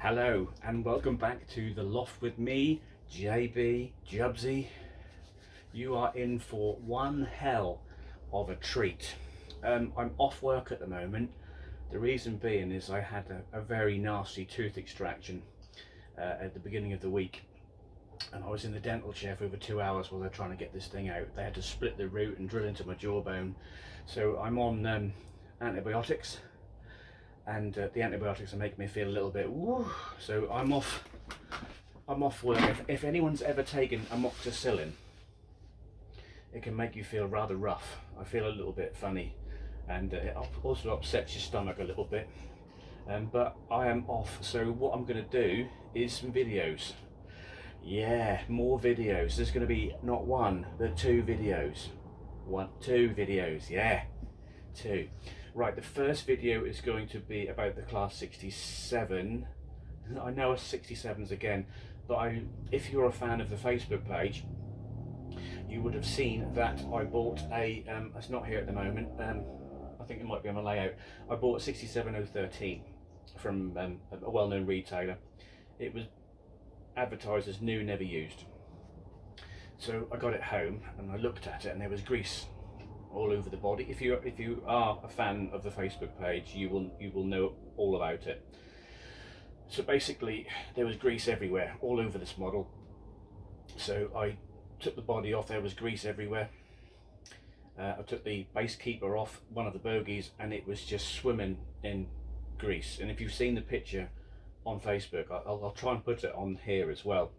Hello and welcome back to the loft with me, JB Jubsy. You are in for one hell of a treat. I'm off work at the moment. The reason being is I had a very nasty tooth extraction at the beginning of the week, and I was in the dental chair for over 2 hours while they're trying to get this thing out. They had to split the root and drill into my jawbone, so I'm on antibiotics. And the antibiotics are making me feel a little bit woo. So I'm off work. If anyone's ever taken amoxicillin, it can make you feel rather rough. I feel a little bit funny, and it also upsets your stomach a little bit. But I am off, so what I'm going to do is some videos. Yeah, more videos. There's going to be not one, but two videos. Two videos, yeah, two. Right, the first video is going to be about the Class 67. I know it's 67s again, but if you're a fan of the Facebook page, you would have seen that I bought a, it's not here at the moment, I think it might be on the layout. I bought a 67013 from a well-known retailer. It was advertised as new, never used. So I got it home and I looked at it and there was grease all over the body. If you are a fan of the Facebook page, you will know all about it. So basically there was grease everywhere, all over this model. So I took the body off, there was grease everywhere. I took the base keeper off one of the bogies and it was just swimming in grease. And if you've seen the picture on Facebook, I'll try and put it on here as well.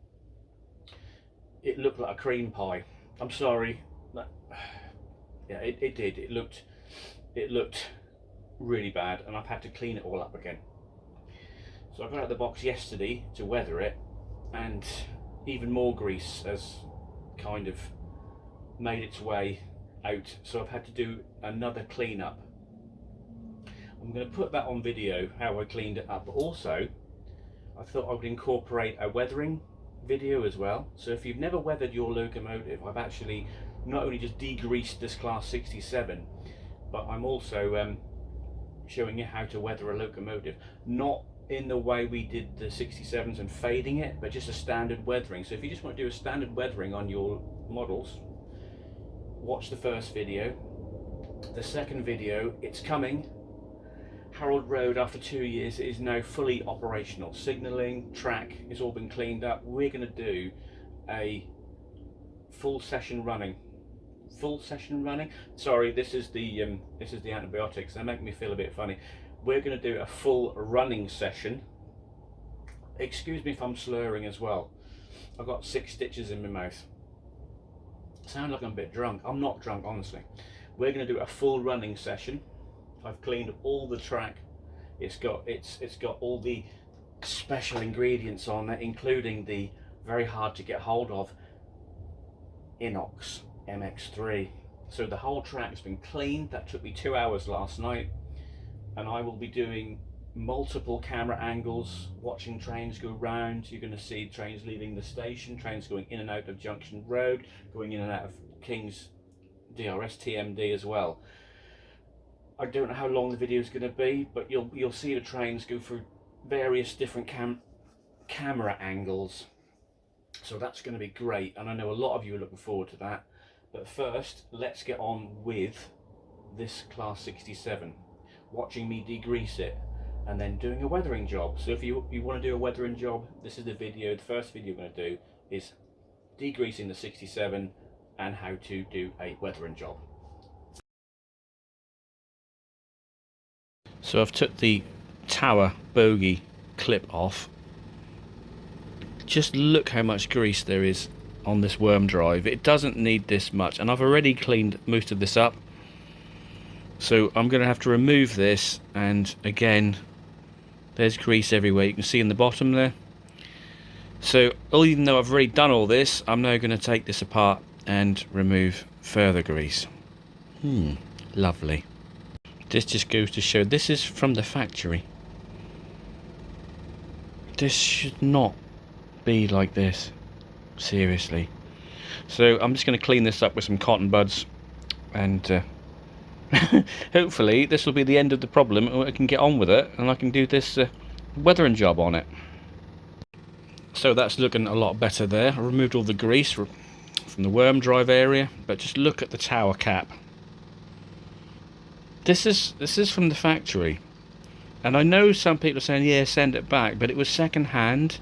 It looked like a cream pie. I'm sorry. Yeah, it did. It looked really bad, and I've had to clean it all up again. So I got out of the box yesterday to weather it, and even more grease has kind of made its way out. So I've had to do another clean up. I'm going to put that on video, how I cleaned it up. But also, I thought I would incorporate a weathering video as well. So if you've never weathered your locomotive, I've actually not only just degreased this Class 67, but I'm also showing you how to weather a locomotive, not in the way we did the 67s and fading it, but just a standard weathering. So if you just want to do a standard weathering on your models, watch the first video. The second video, it's coming. Harold Road, after 2 years, is now fully operational. Signalling, track, it's all been cleaned up. We're going to do a full session running. Sorry, this is the antibiotics. They make me feel a bit funny. We're going to do a full running session. Excuse me if I'm slurring as well. I've got 6 stitches in my mouth. Sound like I'm a bit drunk. I'm not drunk, honestly. We're going to do a full running session. I've cleaned all the track. It's got all the special ingredients on it, including the very hard to get hold of Inox MX3. So the whole track has been cleaned. That took me 2 hours last night, and I will be doing multiple camera angles, watching trains go round. You're going to see trains leaving the station, trains going in and out of Junction Road, going in and out of King's DRS TMD as well. I don't know how long the video is going to be, but you'll see the trains go through various different camera angles. So that's going to be great, and I know a lot of you are looking forward to that. But first, let's get on with this Class 67, watching me degrease it, and then doing a weathering job. So if you want to do a weathering job, this is the video. The first video I'm going to do is degreasing the 67 and how to do a weathering job. So I've took the tower bogie clip off. Just look how much grease there is on this worm drive. It doesn't need this much, and I've already cleaned most of this up. So I'm going to have to remove this, and again, there's grease everywhere. You can see in the bottom there. So even though I've already done all this, I'm now going to take this apart and remove further grease. Lovely. This just goes to show this is from the factory. This should not be like this, seriously. So I'm just going to clean this up with some cotton buds, and hopefully this will be the end of the problem, and I can get on with it and I can do this weathering job on it. So that's looking a lot better there. I removed all the grease from the worm drive area, but just look at the tower cap. This is from the factory, and I know some people are saying, yeah, send it back, but it was second hand,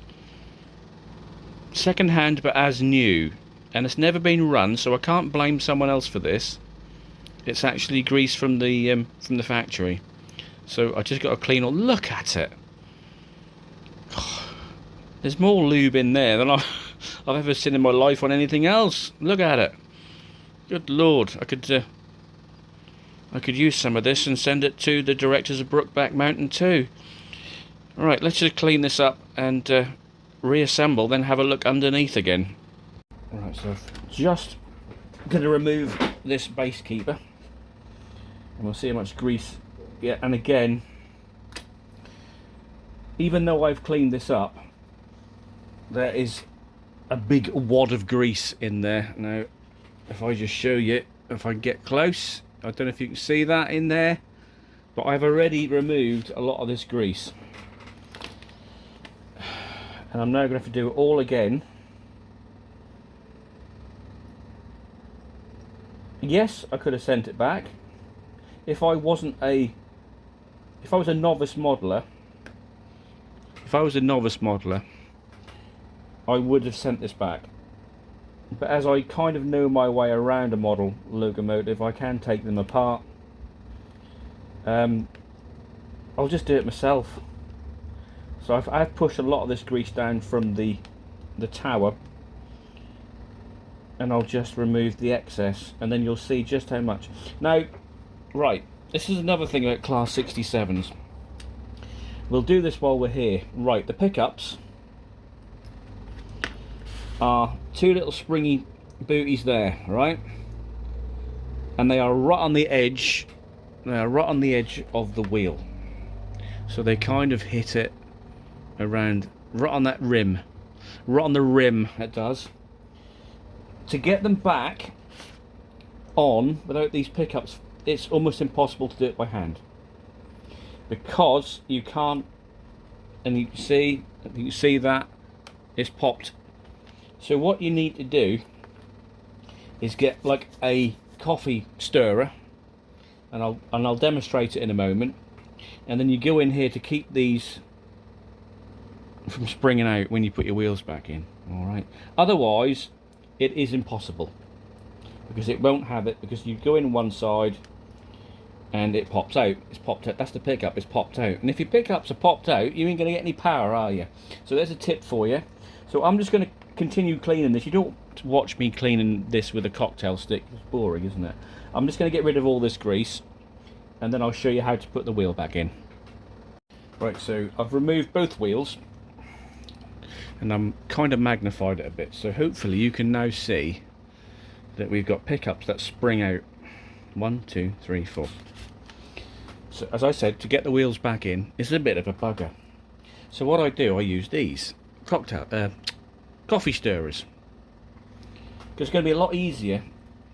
but as new, and it's never been run, so I can't blame someone else for this. It's actually grease from the factory, so I just got to clean all. Look at it. There's more lube in there than I've ever seen in my life on anything else. Look at it. Good Lord, I could use some of this and send it to the directors of Brookback Mountain too. Alright, let's just clean this up and reassemble, then have a look underneath again. Alright, so I'm just going to remove this base keeper, and we'll see how much grease. Yeah, and again, even though I've cleaned this up, there is a big wad of grease in there. Now, if I just show you, if I get close, I don't know if you can see that in there, but I've already removed a lot of this grease. And I'm now going to have to do it all again. Yes, I could have sent it back. If I was a novice modeler, I would have sent this back. But as I kind of know my way around a model locomotive, I can take them apart. I'll just do it myself. So I've pushed a lot of this grease down from the tower, and I'll just remove the excess, and then you'll see just how much. Now, right, this is another thing about Class 67s. We'll do this while we're here. Right, the pickups are two little springy booties there, right? And they are right on the edge. They are right on the edge of the wheel. So they kind of hit it around, right on that rim. Right on the rim, it does. To get them back on without these pickups, it's almost impossible to do it by hand, because you can't, and you can see that it's popped. So what you need to do is get like a coffee stirrer, and I'll demonstrate it in a moment, and then you go in here to keep these from springing out when you put your wheels back in. All right, otherwise it is impossible, because it won't have it, because you go in one side and it pops out. It's popped out. That's the pickup. It's popped out. And if your pickups are popped out, you ain't going to get any power, are you? So there's a tip for you. So I'm just going to continue cleaning this. You don't watch me cleaning this with a cocktail stick. It's boring, isn't it? I'm just going to get rid of all this grease, and then I'll show you how to put the wheel back in. Right, so I've removed both wheels, and I'm kind of magnified it a bit, so hopefully you can now see that we've got pickups that spring out. 1, 2, 3, 4. So as I said, to get the wheels back in is a bit of a bugger. So what I do, I use these coffee stirrers, because it's going to be a lot easier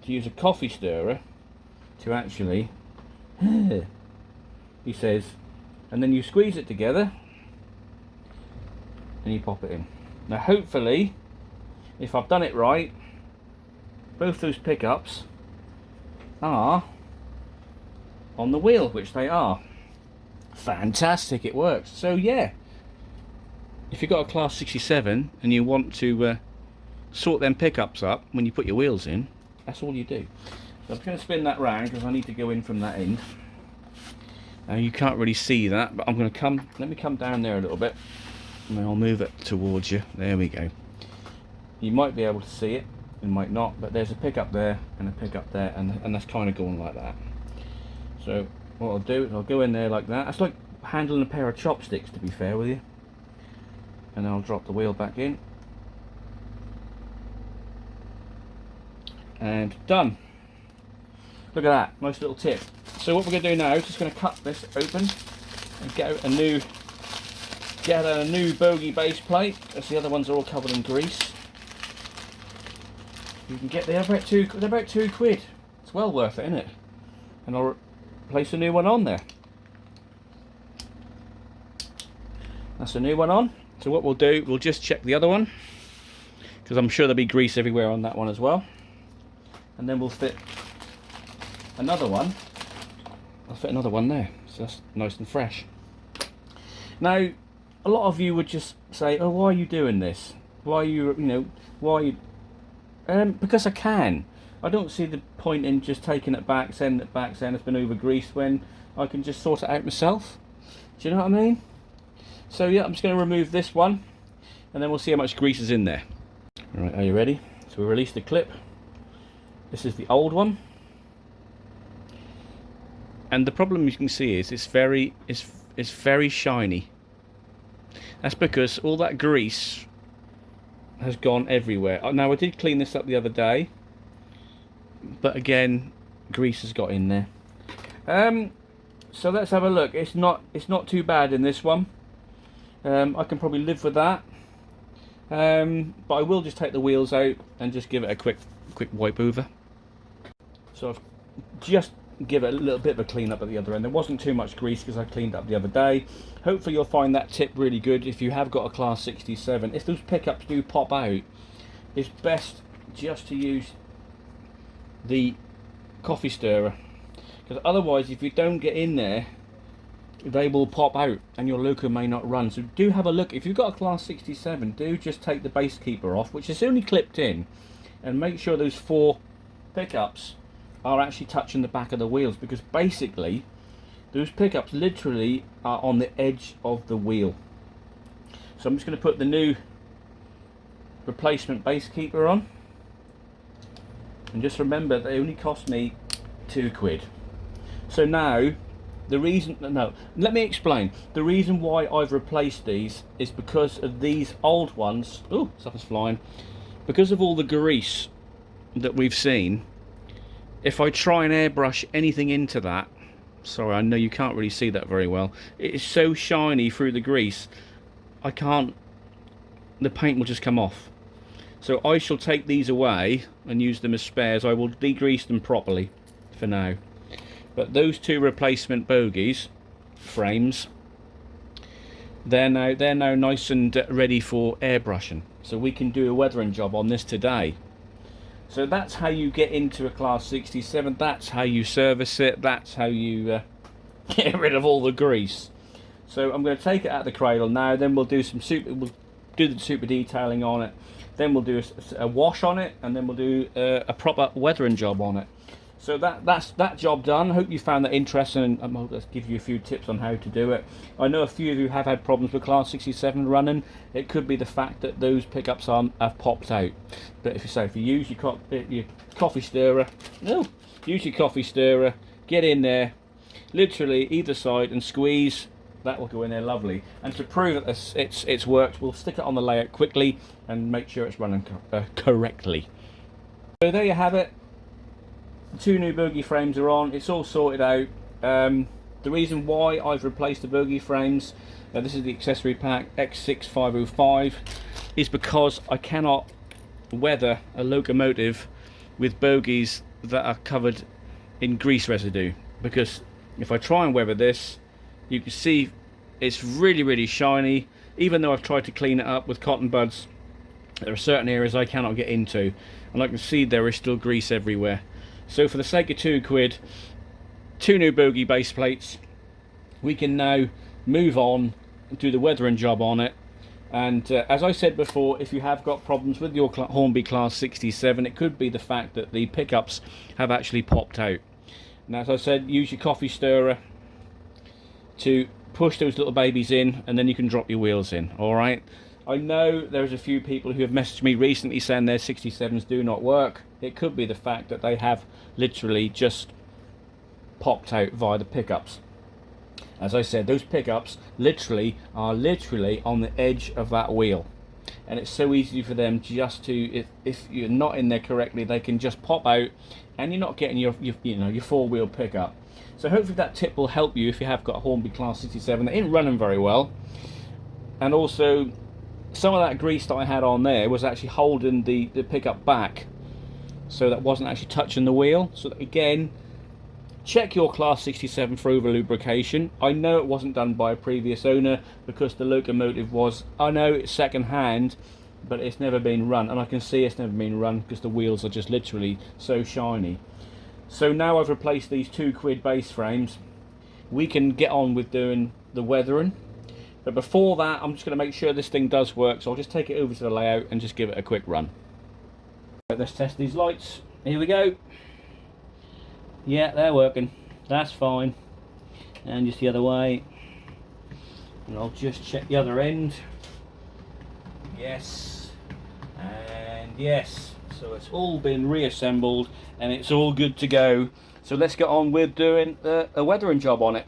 to use a coffee stirrer to actually, he says, and then you squeeze it together and you pop it in. Now hopefully, if I've done it right, both those pickups are on the wheel, which they are. Fantastic, it works. So yeah, if you've got a Class 67 and you want to sort them pickups up when you put your wheels in, that's all you do. So I'm going to spin that round because I need to go in from that end. Now you can't really see that, but I'm going to let me come down there a little bit, and then I'll move it towards you. There we go. You might be able to see it, you might not, but there's a pickup there and a pickup there, and that's kind of going like that. So what I'll do is I'll go in there like that. It's like handling a pair of chopsticks, to be fair with you. And then I'll drop the wheel back in. And done. Look at that, nice little tip. So what we're going to do now is just going to cut this open and get out a new bogie base plate, as the other ones are all covered in grease. You can get, they're about two quid. It's well worth it, isn't it? And I'll place a new one on there. That's a new one on. So what we'll do, we'll just check the other one, because I'm sure there'll be grease everywhere on that one as well. And then we'll fit another one. I'll fit another one there, so that's nice and fresh. Now, a lot of you would just say, oh, why are you doing this? Why are you, why are you... because I can. I don't see the point in just taking it back, sending it back, saying it's been over greased, when I can just sort it out myself. Do you know what I mean? So yeah, I'm just going to remove this one, and then we'll see how much grease is in there. Alright, are you ready? So we release the clip. This is the old one. And the problem you can see is it's very shiny. That's because all that grease has gone everywhere. Now I did clean this up the other day, but again, grease has got in there. So let's have a look. It's not too bad in this one. I can probably live with that. But I will just take the wheels out and just give it a quick wipe over. So I've just give it a little bit of a clean up at the other end. There wasn't too much grease because I cleaned up the other day. Hopefully you'll find that tip really good if you have got a Class 67. If those pickups do pop out, it's best just to use the coffee stirrer, because otherwise if you don't get in there, they will pop out and your loco may not run. So do have a look. If you've got a Class 67, do just take the base keeper off, which is only clipped in, and make sure those 4 pickups are actually touching the back of the wheels, because basically those pickups literally are on the edge of the wheel. So I'm just going to put the new replacement base keeper on, and just remember they only cost me £2. So now the reason, no, let me explain. The reason why I've replaced these is because of these old ones. Oh, stuff is flying. Because of all the grease that we've seen, if I try and airbrush anything into that, sorry, I know you can't really see that very well, it is so shiny through the grease, I can't, the paint will just come off. So I shall take these away and use them as spares. I will degrease them properly for now. But those 2 replacement bogies frames, they're now nice and ready for airbrushing. So we can do a weathering job on this today. So that's how you get into a Class 67. That's how you service it. That's how you get rid of all the grease. So I'm going to take it out of the cradle now. Then we'll do some we'll do the super detailing on it. Then we'll do a wash on it, and then we'll do a proper weathering job on it. So that's that job done. I hope you found that interesting, and I'll just give you a few tips on how to do it. I know a few of you have had problems with Class 67 running. It could be the fact that those pickups have popped out. But if you use your coffee stirrer, use your coffee stirrer, get in there, literally either side, and squeeze. That will go in there lovely. And to prove that it's worked, we'll stick it on the layout quickly and make sure it's running correctly. So there you have it. 2 new bogie frames are on. It's all sorted out. The reason why I've replaced the bogie frames, this is the accessory pack X6505, is because I cannot weather a locomotive with bogies that are covered in grease residue. Because if I try and weather this, you can see it's really shiny. Even though I've tried to clean it up with cotton buds, there are certain areas I cannot get into, and I can see there is still grease everywhere. So for the sake of £2, 2 new bogie base plates, we can now move on and do the weathering job on it. And as I said before, if you have got problems with your Hornby Class 67, it could be the fact that the pickups have actually popped out. And as I said, use your coffee stirrer to push those little babies in, and then you can drop your wheels in. Alright, I know there's a few people who have messaged me recently saying their 67s do not work. It could be the fact that they have literally just popped out via the pickups. As I said, those pickups are literally on the edge of that wheel, and it's so easy for them just to, if you're not in there correctly, they can just pop out and you're not getting your 4-wheel pickup. So hopefully that tip will help you if you have got a Hornby Class 67 that ain't running very well. And also, some of that grease that I had on there was actually holding the pickup back, so that wasn't actually touching the wheel. So that, again, check your Class 67 for over lubrication. I know it wasn't done by a previous owner because the locomotive was, I know it's second hand, but it's never been run, and I can see it's never been run because the wheels are just literally so shiny. So now I've replaced these £2 base frames, we can get on with doing the weathering. But before that, I'm just going to make sure this thing does work, so I'll just take it over to the layout and just give it a quick run. Let's test these lights. Here we go. Yeah, they're working. That's fine. And just the other way. And I'll just check the other end. Yes. And yes. So it's all been reassembled and it's all good to go. So let's get on with doing a weathering job on it.